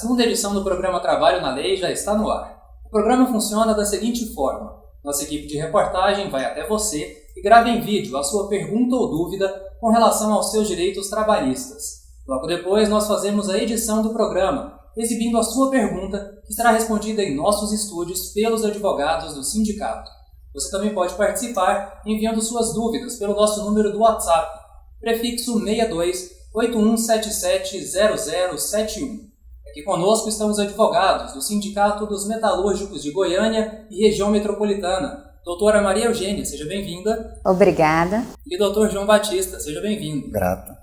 segunda edição do programa Trabalho na Lei já está no ar. O programa funciona da seguinte forma: nossa equipe de reportagem vai até você e grava em vídeo a sua pergunta ou dúvida com relação aos seus direitos trabalhistas. Logo depois, nós fazemos a edição do programa, exibindo a sua pergunta, que será respondida em nossos estúdios pelos advogados do sindicato. Você também pode participar enviando suas dúvidas pelo nosso número do WhatsApp, prefixo 62 8177 0071. Aqui conosco estão os advogados do Sindicato dos Metalúrgicos de Goiânia e Região Metropolitana. Doutora Maria Eugênia, seja bem-vinda. Obrigada. E doutor João Batista, seja bem-vindo. Grato.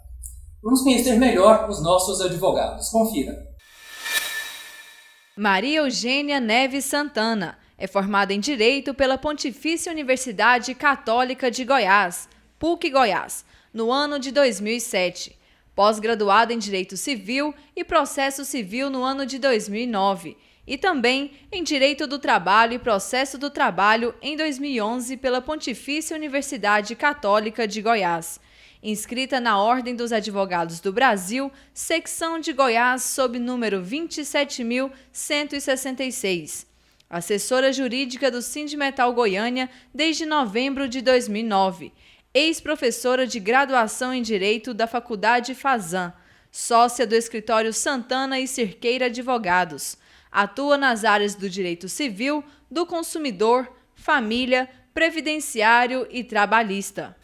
Vamos conhecer melhor os nossos advogados. Confira. Maria Eugênia Neves Santana é formada em Direito pela Pontifícia Universidade Católica de Goiás, PUC Goiás, no ano de 2007. Pós-graduada em Direito Civil e Processo Civil no ano de 2009 e também em Direito do Trabalho e Processo do Trabalho em 2011 pela Pontifícia Universidade Católica de Goiás. Inscrita na Ordem dos Advogados do Brasil, secção de Goiás sob número 27.166. Assessora jurídica do Sindimetal Goiânia desde novembro de 2009. Ex-professora de graduação em Direito da Faculdade Fazan, sócia do escritório Santana e Cirqueira Advogados. Atua nas áreas do direito civil, do consumidor, família, previdenciário e trabalhista.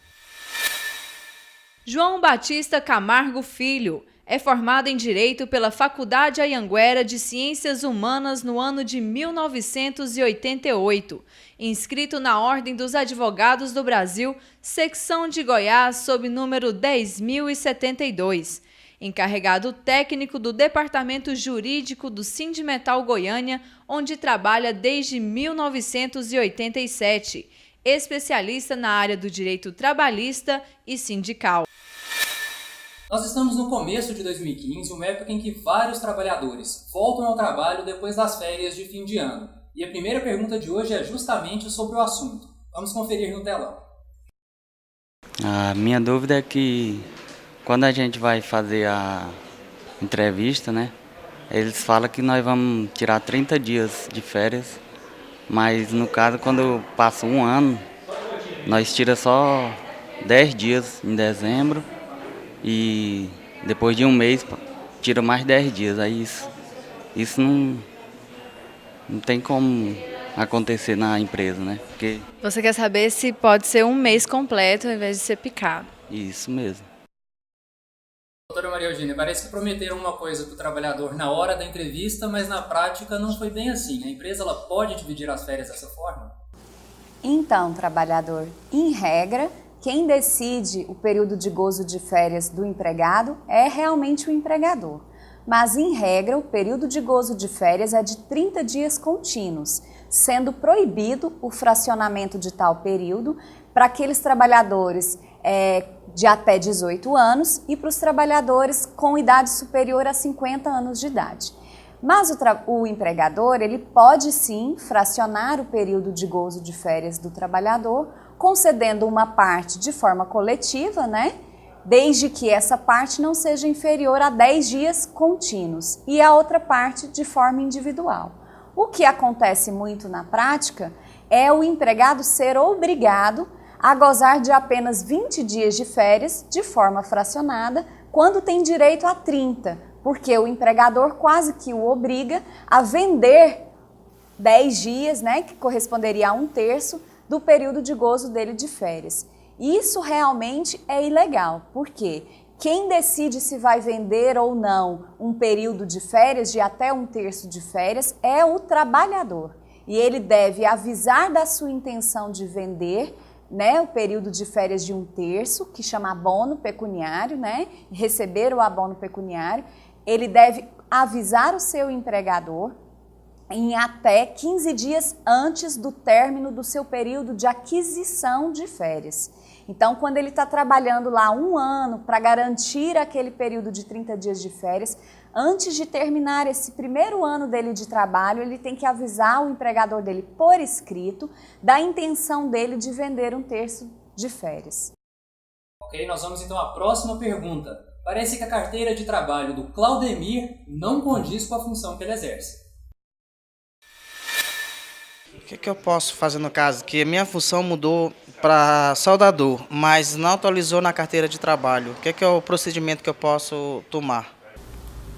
João Batista Camargo Filho é formado em Direito pela Faculdade Anhanguera de Ciências Humanas no ano de 1988, inscrito na Ordem dos Advogados do Brasil, secção de Goiás, sob número 10.072, encarregado técnico do Departamento Jurídico do Sindimetal Goiânia, onde trabalha desde 1987, especialista na área do direito trabalhista e sindical. Nós estamos no começo de 2015, uma época em que vários trabalhadores voltam ao trabalho depois das férias de fim de ano. E a primeira pergunta de hoje é justamente sobre o assunto. Vamos conferir no telão. A minha dúvida é que quando a gente vai fazer a entrevista, né, eles falam que nós vamos tirar 30 dias de férias, mas no caso, quando passa um ano, nós tiramos só 10 dias em dezembro e depois de um mês tira mais 10 dias. Aí isso não tem como acontecer na empresa, né? Porque Você quer saber se pode ser um mês completo ao invés de ser picado? isso mesmo. Doutora Maria Eugênia, parece que prometeram uma coisa para o trabalhador na hora da entrevista, mas na prática não foi bem assim. A empresa ela pode dividir as férias dessa forma? Então, trabalhador, em regra, quem decide o período de gozo de férias do empregado é realmente o empregador. Mas, em regra, o período de gozo de férias é de 30 dias contínuos, sendo proibido o fracionamento de tal período para aqueles trabalhadores de até 18 anos e para os trabalhadores com idade superior a 50 anos de idade. Mas o empregador, ele pode sim fracionar o período de gozo de férias do trabalhador, concedendo uma parte de forma coletiva, né? Desde que essa parte não seja inferior a 10 dias contínuos e a outra parte de forma individual. O que acontece muito na prática é o empregado ser obrigado a gozar de apenas 20 dias de férias de forma fracionada, quando tem direito a 30, porque o empregador quase que o obriga a vender 10 dias, né, que corresponderia a 1/3 do período de gozo dele de férias. Isso realmente é ilegal, porque quem decide se vai vender ou não um período de férias de até 1/3 de férias é o trabalhador. E ele deve avisar da sua intenção de vender, né, o período de férias de 1/3, que chama abono pecuniário, né, receber o abono pecuniário. Ele deve avisar o seu empregador em até 15 dias antes do término do seu período de aquisição de férias. Então, quando ele está trabalhando lá um ano para garantir aquele período de 30 dias de férias, antes de terminar esse primeiro ano dele de trabalho, ele tem que avisar o empregador dele por escrito da intenção dele de vender 1/3 de férias. Ok, nós vamos então à próxima pergunta. parece que a carteira de trabalho do Claudemir não condiz com a função que ele exerce. O que eu posso fazer no caso? Que a minha função mudou para soldador, mas não atualizou na carteira de trabalho. O que é o procedimento que eu posso tomar?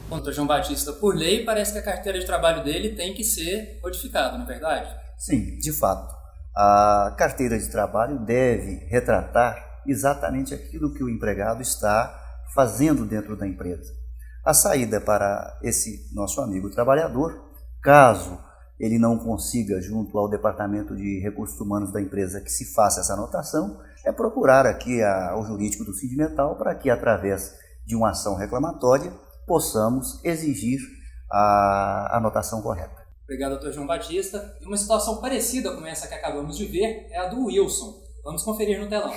Bom, Dr. João Batista, por lei, parece que a carteira de trabalho dele tem que ser modificada, não é verdade? Sim, de fato. A carteira de trabalho deve retratar exatamente aquilo que o empregado está fazendo dentro da empresa. A saída para esse nosso amigo trabalhador, caso ele não consiga, junto ao Departamento de Recursos Humanos da empresa, que se faça essa anotação, é procurar aqui ao jurídico do Sindimetal para que, através de uma ação reclamatória, possamos exigir a anotação correta. Obrigado, Dr. João Batista. E uma situação parecida com essa que acabamos de ver é a do Wilson. Vamos conferir no telão.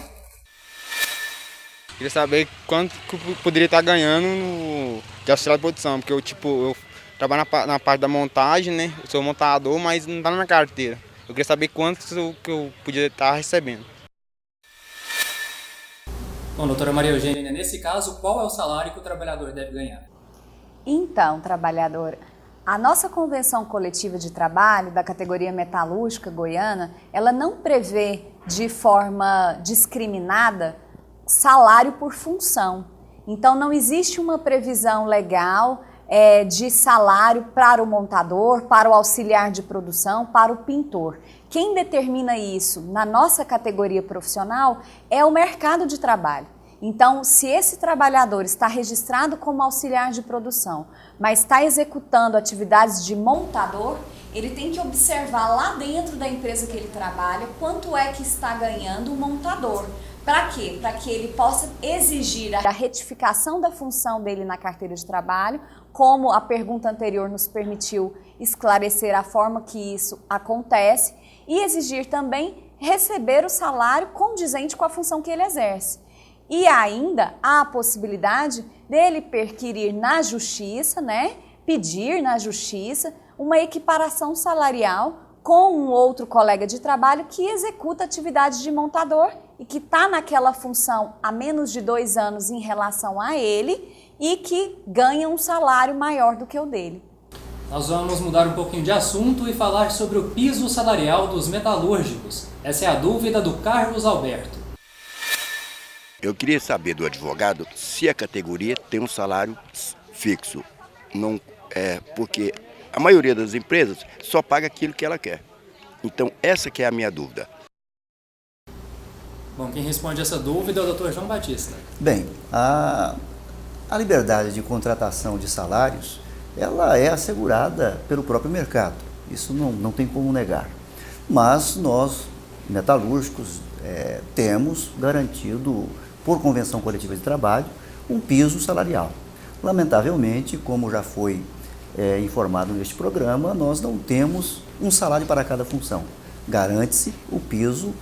Queria saber quanto que eu poderia estar ganhando de auxiliar de produção, porque eu trabalho na parte da montagem, né? Eu sou montador, mas não está na minha carteira. Eu queria saber quanto que eu podia estar recebendo. Bom, doutora Maria Eugênia, nesse caso, qual é o salário que o trabalhador deve ganhar? Então, trabalhador, a nossa convenção coletiva de trabalho da categoria metalúrgica goiana, ela não prevê de forma discriminada salário por função. Então, não existe uma previsão legal de salário para o montador, para o auxiliar de produção, para o pintor. Quem determina isso na nossa categoria profissional é o mercado de trabalho. Então, se esse trabalhador está registrado como auxiliar de produção, mas está executando atividades de montador, ele tem que observar lá dentro da empresa que ele trabalha quanto é que está ganhando o montador. Para quê? Para que ele possa exigir a retificação da função dele na carteira de trabalho, como a pergunta anterior nos permitiu esclarecer a forma que isso acontece, e exigir também receber o salário condizente com a função que ele exerce. E ainda há a possibilidade dele perquirir na justiça, pedir na justiça uma equiparação salarial com um outro colega de trabalho que executa atividade de montador e que está naquela função há menos de 2 anos em relação a ele e que ganha um salário maior do que o dele. Nós vamos mudar um pouquinho de assunto e falar sobre o piso salarial dos metalúrgicos. Essa é a dúvida do Carlos Alberto. Eu queria saber do advogado se a categoria tem um salário fixo. Não, porque a maioria das empresas só paga aquilo que ela quer. Então, essa que é a minha dúvida. Bom, quem responde essa dúvida é o Dr. João Batista. Bem, a liberdade de contratação de salários, ela é assegurada pelo próprio mercado. Isso não tem como negar. Mas nós, metalúrgicos, temos garantido, por convenção coletiva de trabalho, um piso salarial. Lamentavelmente, como já foi informado neste programa, nós não temos um salário para cada função. Garante-se o piso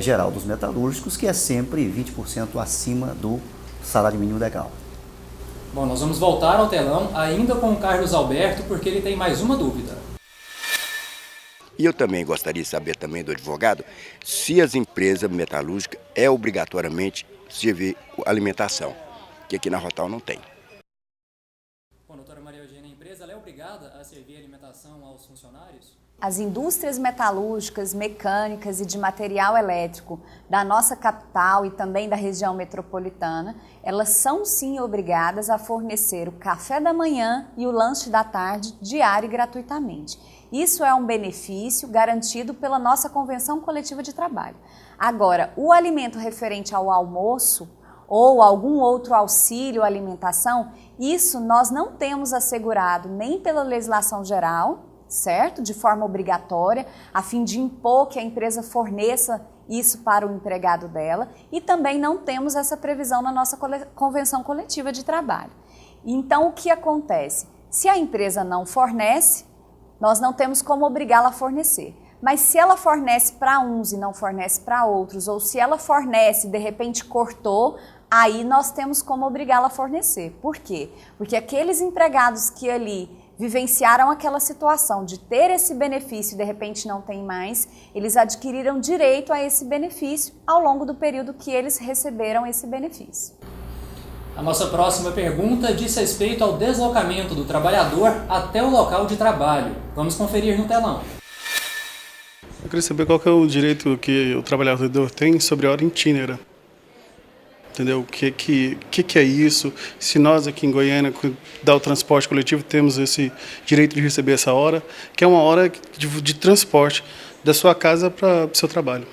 geral dos metalúrgicos, que é sempre 20% acima do salário mínimo legal. Bom, nós vamos voltar ao telão ainda com o Carlos Alberto, porque ele tem mais uma dúvida. E eu também gostaria de saber também do advogado se as empresas metalúrgicas obrigatoriamente servir alimentação, que aqui na Rotal não tem. Bom, doutora Maria Eugênia, a empresa é obrigada a servir alimentação aos funcionários? As indústrias metalúrgicas, mecânicas e de material elétrico da nossa capital e também da região metropolitana, elas são sim obrigadas a fornecer o café da manhã e o lanche da tarde diário e gratuitamente. Isso é um benefício garantido pela nossa convenção coletiva de trabalho. Agora, o alimento referente ao almoço ou algum outro auxílio alimentação, isso nós não temos assegurado nem pela legislação geral, certo? De forma obrigatória, a fim de impor que a empresa forneça isso para o empregado dela, e também não temos essa previsão na nossa convenção coletiva de trabalho. Então, o que acontece? Se a empresa não fornece, nós não temos como obrigá-la a fornecer. Mas se ela fornece para uns e não fornece para outros, ou se ela fornece e de repente cortou, aí nós temos como obrigá-la a fornecer. Por quê? Porque aqueles empregados que ali vivenciaram aquela situação de ter esse benefício e de repente não tem mais, eles adquiriram direito a esse benefício ao longo do período que eles receberam esse benefício. A nossa próxima pergunta diz respeito ao deslocamento do trabalhador até o local de trabalho. Vamos conferir no telão. Eu queria saber qual que é o direito que o trabalhador tem sobre a hora itinerária. Entendeu? O que é isso? Se nós aqui em Goiânia, dá o transporte coletivo, temos esse direito de receber essa hora, que é uma hora de transporte da sua casa para o seu trabalho.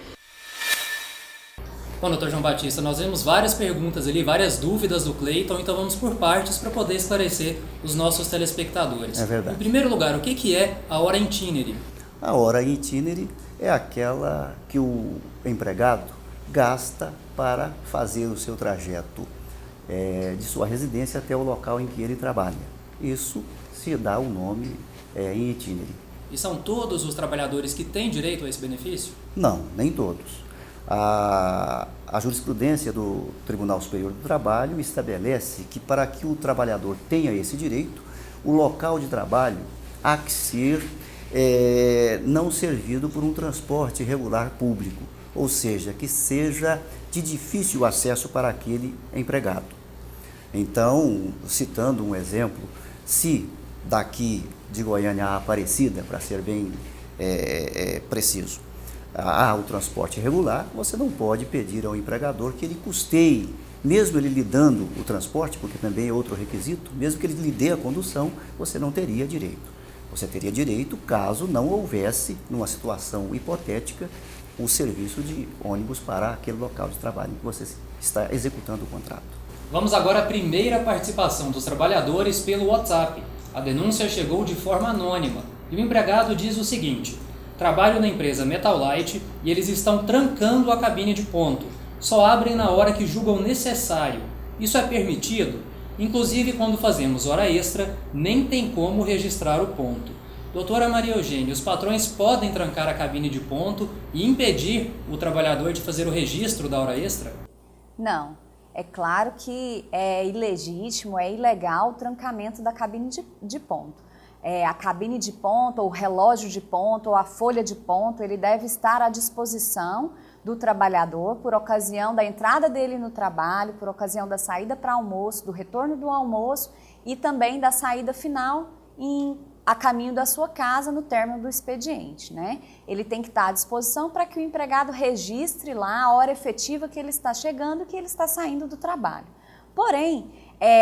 Bom, doutor João Batista, nós vemos várias perguntas ali, várias dúvidas do Cleiton, então vamos por partes para poder esclarecer os nossos telespectadores. É verdade. Em primeiro lugar, o que é a hora itinerary? A hora itinerary é aquela que o empregado gasta para fazer o seu trajeto de sua residência até o local em que ele trabalha. Isso se dá o nome em itinerary. E são todos os trabalhadores que têm direito a esse benefício? Não, nem todos. A jurisprudência do Tribunal Superior do Trabalho estabelece que para que o trabalhador tenha esse direito, o local de trabalho há que ser não servido por um transporte regular público, ou seja, que seja de difícil acesso para aquele empregado. Então, citando um exemplo, se daqui de Goiânia a Aparecida, para ser bem preciso, há o transporte regular, você não pode pedir ao empregador que ele custeie, mesmo ele lhe dando o transporte, porque também é outro requisito, mesmo que ele lhe dê a condução, você não teria direito. Você teria direito caso não houvesse, numa situação hipotética, o serviço de ônibus para aquele local de trabalho em que você está executando o contrato. Vamos agora à primeira participação dos trabalhadores pelo WhatsApp. A denúncia chegou de forma anônima e o empregado diz o seguinte: trabalho na empresa Metalite e eles estão trancando a cabine de ponto. Só abrem na hora que julgam necessário. Isso é permitido? Inclusive, quando fazemos hora extra, nem tem como registrar o ponto. Doutora Maria Eugênia, os patrões podem trancar a cabine de ponto e impedir o trabalhador de fazer o registro da hora extra? Não. É claro que é ilegítimo, é ilegal o trancamento da cabine de ponto. A cabine de ponto, ou o relógio de ponto, ou a folha de ponto, ele deve estar à disposição do trabalhador por ocasião da entrada dele no trabalho, por ocasião da saída para almoço, do retorno do almoço e também da saída final a caminho da sua casa no término do expediente, né? Ele tem que estar à disposição para que o empregado registre lá a hora efetiva que ele está chegando e que ele está saindo do trabalho. Porém,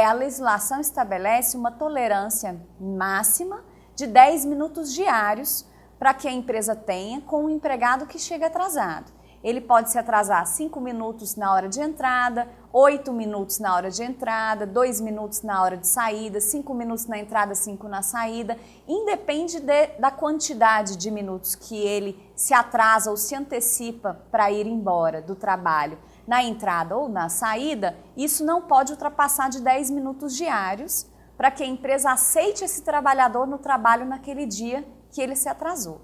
a legislação estabelece uma tolerância máxima de 10 minutos diários para que a empresa tenha com o empregado que chega atrasado. Ele pode se atrasar 5 minutos na hora de entrada, 8 minutos na hora de entrada, 2 minutos na hora de saída, 5 minutos na entrada, 5 na saída. Independe da quantidade de minutos que ele se atrasa ou se antecipa para ir embora do trabalho na entrada ou na saída, isso não pode ultrapassar de 10 minutos diários para que a empresa aceite esse trabalhador no trabalho naquele dia que ele se atrasou.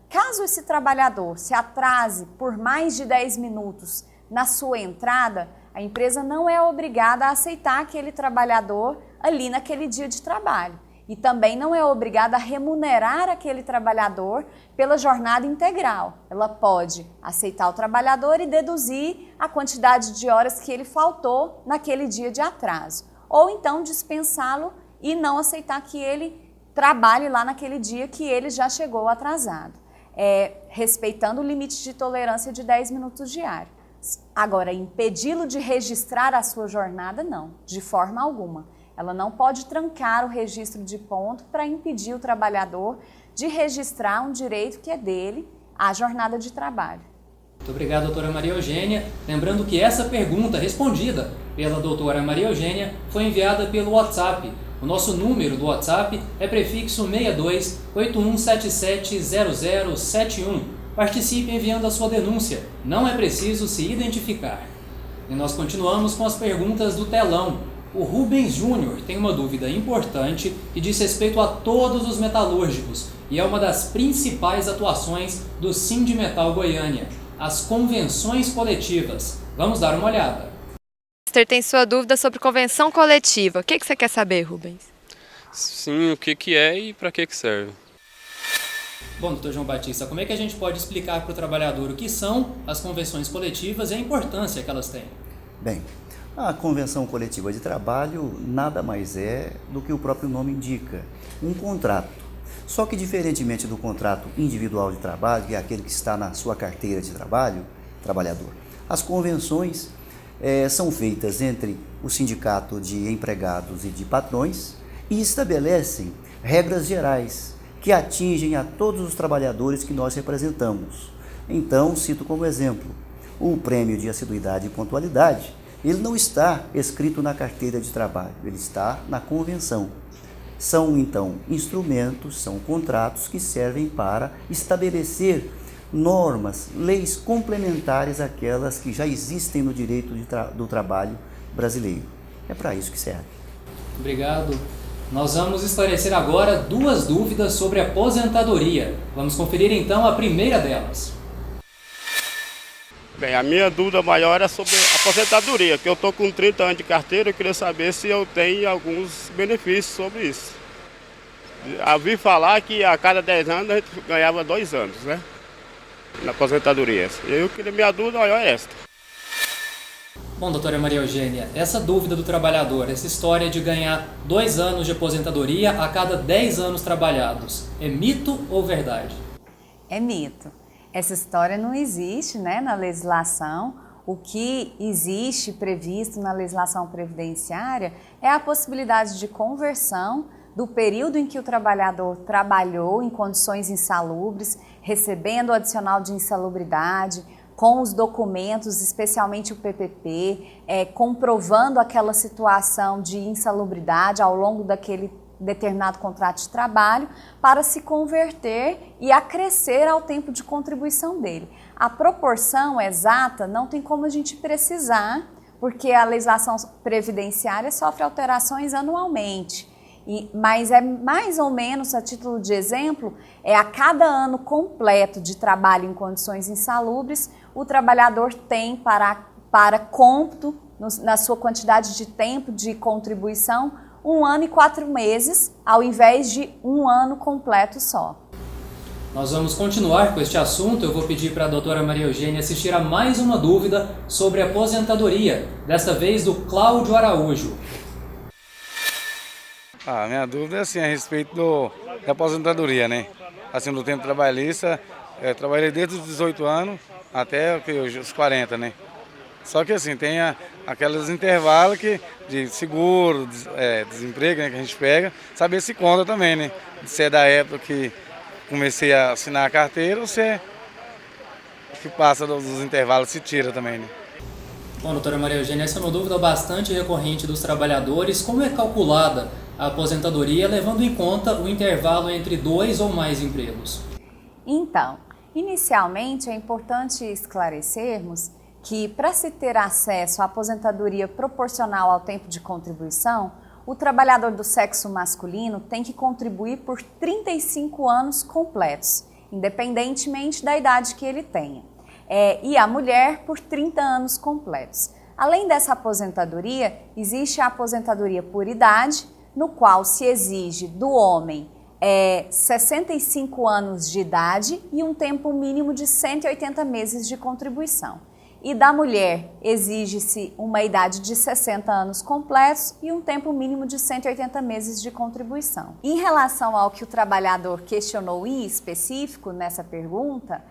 Caso esse trabalhador se atrase por mais de 10 minutos na sua entrada, a empresa não é obrigada a aceitar aquele trabalhador ali naquele dia de trabalho. E também não é obrigada a remunerar aquele trabalhador pela jornada integral. Ela pode aceitar o trabalhador e deduzir a quantidade de horas que ele faltou naquele dia de atraso. Ou então dispensá-lo e não aceitar que ele trabalhe lá naquele dia que ele já chegou atrasado. Respeitando o limite de tolerância de 10 minutos diários. Agora, impedi-lo de registrar a sua jornada, não, de forma alguma. Ela não pode trancar o registro de ponto para impedir o trabalhador de registrar um direito que é dele, a jornada de trabalho. Muito obrigado, doutora Maria Eugênia. Lembrando que essa pergunta respondida pela doutora Maria Eugênia foi enviada pelo WhatsApp. O nosso número do WhatsApp é prefixo 62 8177 0071. Participe enviando a sua denúncia. Não é preciso se identificar. E nós continuamos com as perguntas do telão. O Rubens Júnior tem uma dúvida importante que diz respeito a todos os metalúrgicos e é uma das principais atuações do Sindimetal Goiânia, as convenções coletivas. Vamos dar uma olhada. O Master tem sua dúvida sobre convenção coletiva. O que você quer saber, Rubens? Sim, o que é e para que serve. Bom, doutor João Batista, como é que a gente pode explicar para o trabalhador o que são as convenções coletivas e a importância que elas têm? Bem, A convenção coletiva de trabalho nada mais é do que o próprio nome indica, um contrato. Só que diferentemente do contrato individual de trabalho, que é aquele que está na sua carteira de trabalho, trabalhador, as convenções são feitas entre o sindicato de empregados e de patrões e estabelecem regras gerais que atingem a todos os trabalhadores que nós representamos. Então, cito como exemplo, o prêmio de assiduidade e pontualidade, ele não está escrito na carteira de trabalho, ele está na convenção. São, então, instrumentos, são contratos que servem para estabelecer normas, leis complementares àquelas que já existem no direito do trabalho brasileiro. É para isso que serve. Obrigado. Nós vamos esclarecer agora 2 dúvidas sobre aposentadoria. Vamos conferir então a primeira delas. Bem, a minha dúvida maior é sobre aposentadoria, que eu estou com 30 anos de carteira, eu queria saber se eu tenho alguns benefícios sobre isso. Ouvi falar que a cada 10 anos a gente ganhava 2 anos, né? Na aposentadoria. Minha dúvida maior é esta. Bom, doutora Maria Eugênia, essa dúvida do trabalhador, essa história de ganhar 2 anos de aposentadoria a cada 10 anos trabalhados, é mito ou verdade? É mito. Essa história não existe, né, na legislação. O que existe previsto na legislação previdenciária é a possibilidade de conversão do período em que o trabalhador trabalhou em condições insalubres, recebendo o adicional de insalubridade, com os documentos, especialmente o PPP, comprovando aquela situação de insalubridade ao longo daquele determinado contrato de trabalho, para se converter e acrescer ao tempo de contribuição dele. A proporção exata não tem como a gente precisar, porque a legislação previdenciária sofre alterações anualmente. Mas é mais ou menos, a título de exemplo, a cada ano completo de trabalho em condições insalubres, o trabalhador tem para cômputo, na sua quantidade de tempo de contribuição, 1 ano e 4 meses, ao invés de 1 ano completo só. Nós vamos continuar com este assunto. Eu vou pedir para a doutora Maria Eugênia assistir a mais uma dúvida sobre aposentadoria, desta vez do Cláudio Araújo. A minha dúvida é assim, a respeito da aposentadoria, né? Assim, do tempo trabalhista, trabalhei desde os 18 anos até os 40, né? Só que assim, tem aqueles intervalos de seguro, desemprego, né, que a gente pega, saber se conta também, né? Se é da época que comecei a assinar a carteira ou se é que passa dos intervalos, se tira também, né? Bom, doutora Maria Eugênia, essa é uma dúvida bastante recorrente dos trabalhadores. Como é calculada a aposentadoria, levando em conta o intervalo entre 2 ou mais empregos? Então, inicialmente é importante esclarecermos que, para se ter acesso à aposentadoria proporcional ao tempo de contribuição, o trabalhador do sexo masculino tem que contribuir por 35 anos completos, independentemente da idade que ele tenha, e a mulher por 30 anos completos. Além dessa aposentadoria, existe a aposentadoria por idade, no qual se exige do homem 65 anos de idade e um tempo mínimo de 180 meses de contribuição. E da mulher exige-se uma idade de 60 anos completos e um tempo mínimo de 180 meses de contribuição. Em relação ao que o trabalhador questionou em específico nessa pergunta,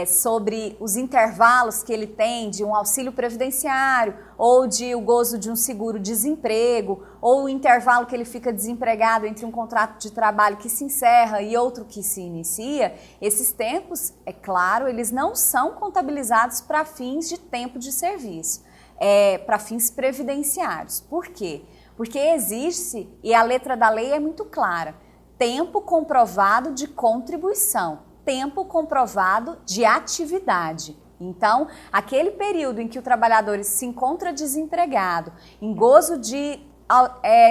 sobre os intervalos que ele tem de um auxílio previdenciário ou de o gozo de um seguro-desemprego ou o intervalo que ele fica desempregado entre um contrato de trabalho que se encerra e outro que se inicia, esses tempos, é claro, eles não são contabilizados para fins de tempo de serviço, para fins previdenciários. Por quê? Porque existe, e a letra da lei é muito clara, tempo comprovado de contribuição, tempo comprovado de atividade. Então, aquele período em que o trabalhador se encontra desempregado, em gozo de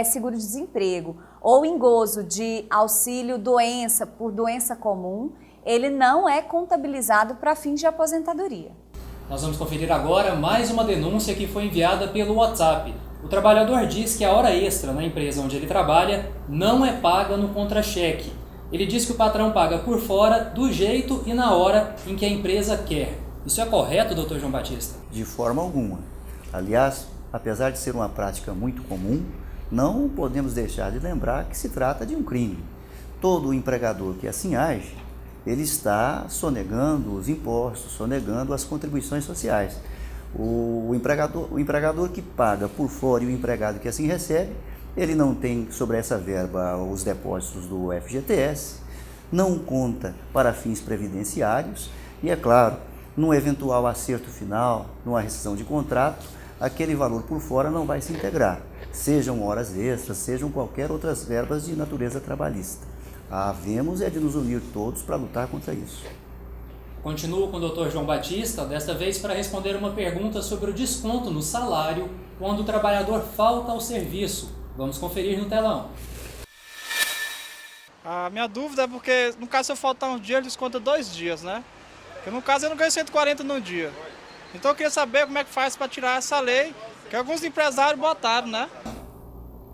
seguro-desemprego ou em gozo de auxílio-doença por doença comum, ele não é contabilizado para fins de aposentadoria. Nós vamos conferir agora mais uma denúncia que foi enviada pelo WhatsApp. O trabalhador diz que a hora extra na empresa onde ele trabalha não é paga no contra-cheque. Ele diz que o patrão paga por fora, do jeito e na hora em que a empresa quer. Isso é correto, doutor João Batista? De forma alguma. Aliás, apesar de ser uma prática muito comum, não podemos deixar de lembrar que se trata de um crime. Todo empregador que assim age, ele está sonegando os impostos, sonegando as contribuições sociais. O empregador que paga por fora e o empregado que assim recebe, ele não tem sobre essa verba os depósitos do FGTS, não conta para fins previdenciários e, é claro, num eventual acerto final, numa rescisão de contrato, aquele valor por fora não vai se integrar, sejam horas extras, sejam qualquer outras verbas de natureza trabalhista. Havemos é de nos unir todos para lutar contra isso. Continuo com o Dr. João Batista, desta vez para responder uma pergunta sobre o desconto no salário quando o trabalhador falta ao serviço. Vamos conferir no telão. A minha dúvida é porque, no caso, se eu faltar um dia, ele desconta 2 dias, né? Porque, no caso, eu não ganho 140 no dia. Então, eu queria saber como é que faz para tirar essa lei, que alguns empresários botaram, né?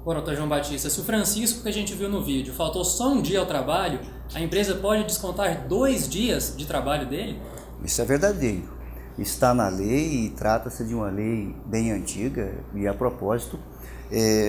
Bom, doutor João Batista, se o Francisco, que a gente viu no vídeo, faltou só um dia ao trabalho, a empresa pode descontar 2 dias de trabalho dele? Isso é verdadeiro. Está na lei e trata-se de uma lei bem antiga e, a propósito,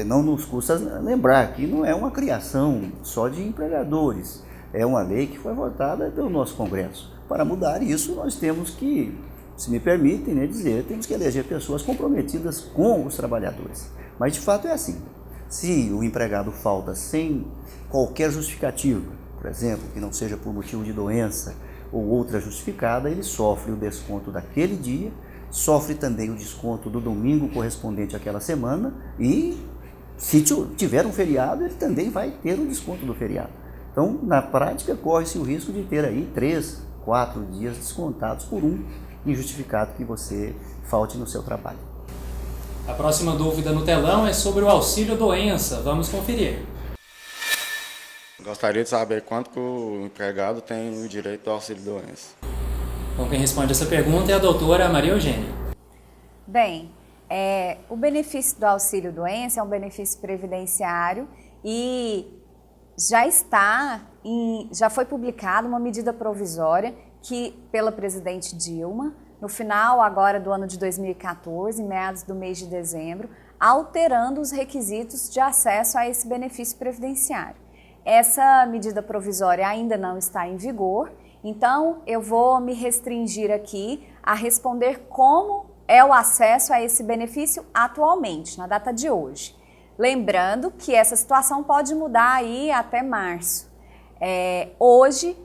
não nos custa lembrar que não é uma criação só de empregadores, é uma lei que foi votada pelo nosso Congresso. Para mudar isso, nós temos que, se me permitem dizer, temos que eleger pessoas comprometidas com os trabalhadores. Mas de fato é assim, se o empregado falta sem qualquer justificativa, por exemplo, que não seja por motivo de doença ou outra justificada, ele sofre o desconto daquele dia, sofre também o desconto do domingo correspondente àquela semana e, se tiver um feriado, ele também vai ter o desconto do feriado. Então, na prática, corre-se o risco de ter aí 3, 4 dias descontados por um injustificado que você falte no seu trabalho. A próxima dúvida no telão é sobre o auxílio-doença. Vamos conferir. Gostaria de saber quanto que o empregado tem o direito ao auxílio-doença. Bom, quem responde essa pergunta é a doutora Maria Eugênia. Bem, o benefício do auxílio-doença é um benefício previdenciário e já foi publicada uma medida provisória pela presidente Dilma, no final agora do ano de 2014, em meados do mês de dezembro, alterando os requisitos de acesso a esse benefício previdenciário. Essa medida provisória ainda não está em vigor, então eu vou me restringir aqui a responder como é o acesso a esse benefício atualmente, na data de hoje. Lembrando que essa situação pode mudar aí até março. Hoje,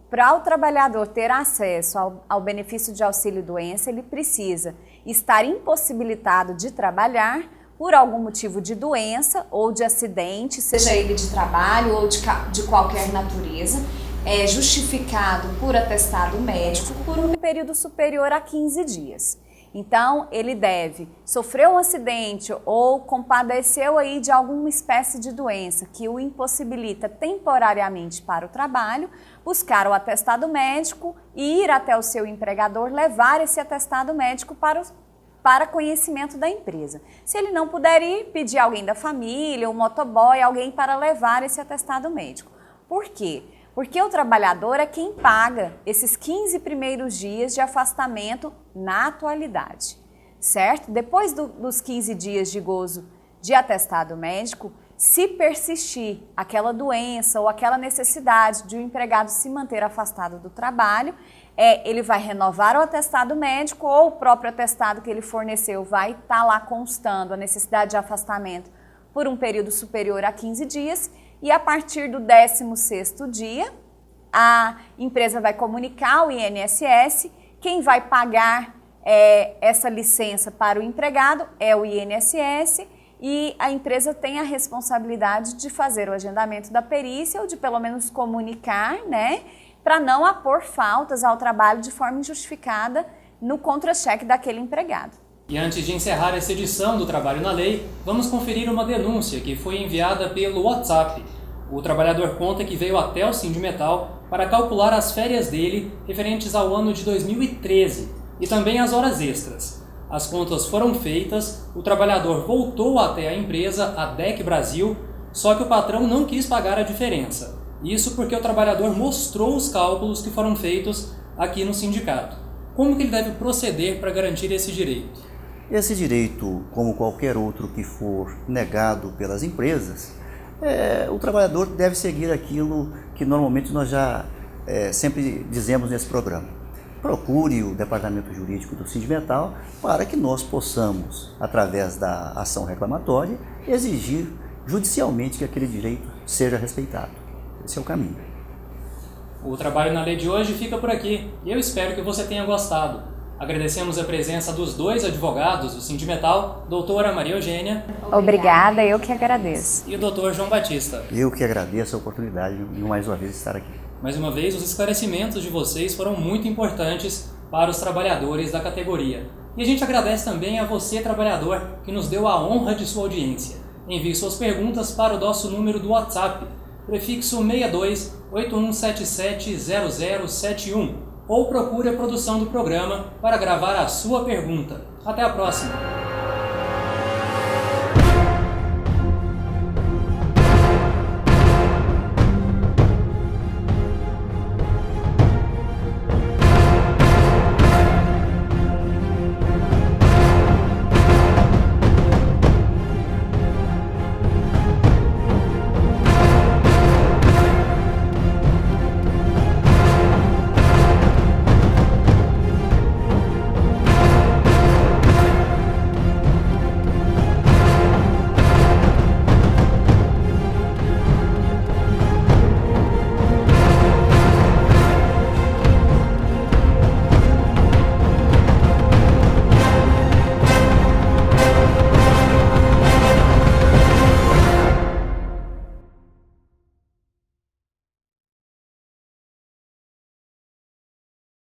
para o trabalhador ter acesso ao benefício de auxílio-doença, ele precisa estar impossibilitado de trabalhar por algum motivo de doença ou de acidente, seja ele de trabalho ou de qualquer natureza, justificado por atestado médico por um período superior a 15 dias. Então, ele deve sofrer um acidente ou compadeceu aí de alguma espécie de doença que o impossibilita temporariamente para o trabalho, buscar o atestado médico e ir até o seu empregador, levar esse atestado médico para conhecimento da empresa. Se ele não puder ir, pedir alguém da família, um motoboy, alguém para levar esse atestado médico. Por quê? Porque o trabalhador é quem paga esses 15 primeiros dias de afastamento na atualidade, certo? Depois dos 15 dias de gozo de atestado médico, se persistir aquela doença ou aquela necessidade de o empregado se manter afastado do trabalho, ele vai renovar o atestado médico ou o próprio atestado que ele forneceu vai estar lá constando a necessidade de afastamento por um período superior a 15 dias e a partir do 16º dia, a empresa vai comunicar ao INSS, quem vai pagar essa licença para o empregado é o INSS e a empresa tem a responsabilidade de fazer o agendamento da perícia ou de pelo menos comunicar, para não apor faltas ao trabalho de forma injustificada no contra-cheque daquele empregado. E antes de encerrar essa edição do Trabalho na Lei, vamos conferir uma denúncia que foi enviada pelo WhatsApp. O trabalhador conta que veio até o Sindimetal para calcular as férias dele referentes ao ano de 2013 e também as horas extras. As contas foram feitas, o trabalhador voltou até a empresa, a DEC Brasil, só que o patrão não quis pagar a diferença. Isso porque o trabalhador mostrou os cálculos que foram feitos aqui no sindicato. Como que ele deve proceder para garantir esse direito? Esse direito, como qualquer outro que for negado pelas empresas, o trabalhador deve seguir aquilo que normalmente nós já sempre dizemos nesse programa. Procure o departamento jurídico do Sindimetal para que nós possamos, através da ação reclamatória, exigir judicialmente que aquele direito seja respeitado. Esse é o caminho. O trabalho na lei de hoje fica por aqui e eu espero que você tenha gostado. Agradecemos a presença dos 2 advogados do Sindimetal, doutora Maria Eugênia. Obrigada, eu que agradeço. E o doutor João Batista. Eu que agradeço a oportunidade de mais uma vez estar aqui. Mais uma vez, os esclarecimentos de vocês foram muito importantes para os trabalhadores da categoria. E a gente agradece também a você, trabalhador, que nos deu a honra de sua audiência. Envie suas perguntas para o nosso número do WhatsApp, prefixo 62 8177 0071, ou procure a produção do programa para gravar a sua pergunta. Até a próxima!